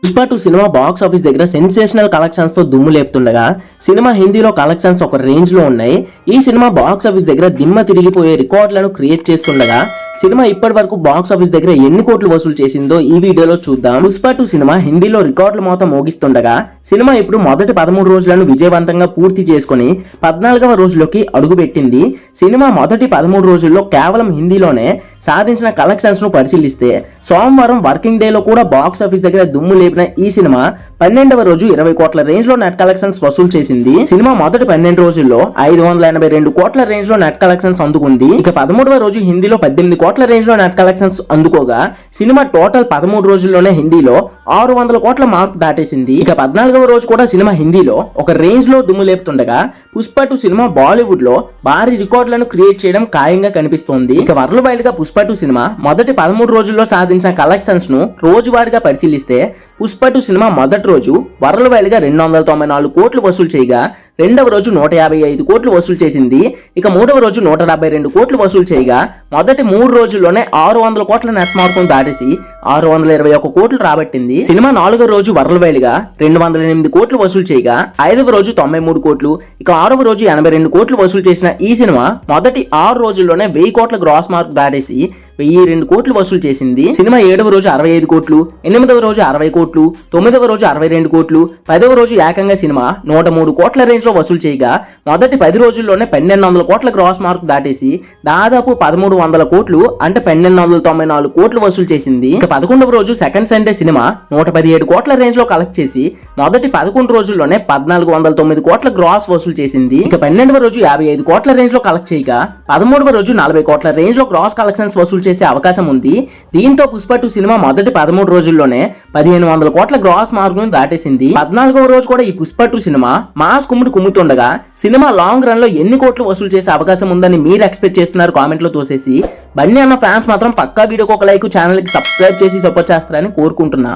Pushpa 2 cinema box office దగ్గర sensational collections తో దుమ్ము లేపుతుండగా సినిమా హిందీలో కలెక్షన్స్ ఒక రేంజ్ లో ఉన్నాయి. ఈ సినిమా బాక్స్ ఆఫీస్ దగ్గర దిమ్మ తిరిగిపోయే రికార్డులను క్రియేట్ చేస్తుండగా సినిమా ఇప్పటి వరకు బాక్స్ ఆఫీస్ దగ్గర ఎన్ని కోట్లు వసూలు చేసిందో ఈ వీడియోలో చూద్దాం. పుష్ప 2 సినిమా హిందీలో రికార్డుల మొత్తం మోగిస్తుండగా సినిమా ఇప్పుడు మొదటి 13 రోజులను విజయవంతంగా పూర్తి చేసుకుని 14వ రోజులోకి అడుగుపెట్టింది. సినిమా మొదటి 13 రోజుల్లో కేవలం హిందీలోనే సాధించిన కలెక్షన్స్ ను పరిశీలిస్తే సోమవారం వర్కింగ్ డే లో కూడా బాక్స్ ఆఫీస్ దగ్గర దుమ్ము లేపిన ఈ సినిమా 12వ రోజు 20 కోట్ల రేంజ్ లో నెట్ కలెక్షన్స్ వసూలు చేసింది. సినిమా మొదటి 12 రోజుల్లో 582 కోట్ల రేంజ్ లో నెట్ కలెక్షన్స్ అందుకుంది. ఇక 13వ రోజు హిందీలో 18 కోట్ల రేంజ్ లో నెట్ కలెక్షన్స్ అందుకోగా సినిమా టోటల్ 13 రోజుల్లోనే హిందీలో 600 కోట్ల మార్క్ దాటేసింది. ఇక 14వ రోజు కూడా సినిమా హిందీలో ఒక రేంజ్ లో దుమ్ము లేపుతుండగా పుష్ప 2 సినిమా బాలీవుడ్ లో భారీ రికార్డులను క్రియేట్ చేయడం ఖాయంగా కనిపిస్తోంది. ఇక వరల్డ్ వైడ్ గా పుష్ప 2 సినిమా మొదటి 13 రోజుల్లో సాధించిన కలెక్షన్స్ ను రోజువారీగా పరిశీలిస్తే పుష్ప 2 సినిమా మొదటి రోజు వరల్డ్ వైడ్ గా 294 కోట్లు వసూలు చేయగా రెండవ రోజు 155 కోట్లు వసూలు చేసింది. ఇక మూడవ రోజు 172 కోట్లు వసూలు చేయగా మొదటి 3 రోజుల్లోనే 600 కోట్ల నెట్ మార్కును దాటేసి 621 కోట్లు రాబట్టింది. సినిమా 4వ రోజు వరల్డ్ వైడ్ గా 208 కోట్లు వసూలు చేయగా 5వ రోజు 93 కోట్లు ఇక 6వ రోజు 82 కోట్లు వసూలు చేసిన ఈ సినిమా మొదటి 6 రోజుల్లోనే 1000 కోట్ల గ్రాస్ మార్క్ దాటేసి 1002 కోట్లు వసూలు చేసింది. సినిమా 7వ రోజు 65 కోట్లు 8వ రోజు 60 కోట్లు 9వ రోజు 62 కోట్లు 10వ రోజు ఏకంగా సినిమా 103 కోట్ల రేంజ్ లో వసూలు చేయగా మొదటి 10 రోజుల్లోనే 1200 కోట్ల గ్రాస్ మార్క్ దాటేసి దాదాపు 1300 కోట్లు అంటే 1294 కోట్లు వసూలు చేసింది. ఇక 11వ రోజు సెకండ్ సండే సినిమా 117 కోట్ల రేంజ్ లో కలెక్ట్ చేసి మొదటి 11 రోజుల్లోనే 1409 కోట్ల గ్రాస్ వసూలు చేసింది. ఇక 12వ రోజు 55 కోట్ల రేంజ్ లో కలెక్ట్ చేయగా 13వ రోజు 40 కోట్ల రేంజ్ లో గ్రాస్ కలెక్షన్స్ వసూలు చేసే అవకాశం ఉంది. దీంతో పుష్ప 2 సినిమా మొదటి 13 రోజుల్లోనే 1500 కోట్ల గ్రాస్ మార్క్ ను దాటేసింది. 14వ రోజు కూడా ఈ పుష్ప 2 సినిమా మాస్ కుమ్ముతుండగా సినిమా లాంగ్ రన్ లో ఎన్ని కోట్లు వసూలు చేసే అవకాశం ఉందని మీరు ఎక్స్పెక్ట్ చేస్తున్నారు కామెంట్ లో తోసేసి. బన్నీ అన్న ఫ్యాన్స్ మాత్రం పక్కా వీడియోకి ఒక లైక్ ఛానల్ కి సబ్స్క్రైబ్ చేసి సపోర్ట్ చేస్తారని కోరుకుంటున్నా.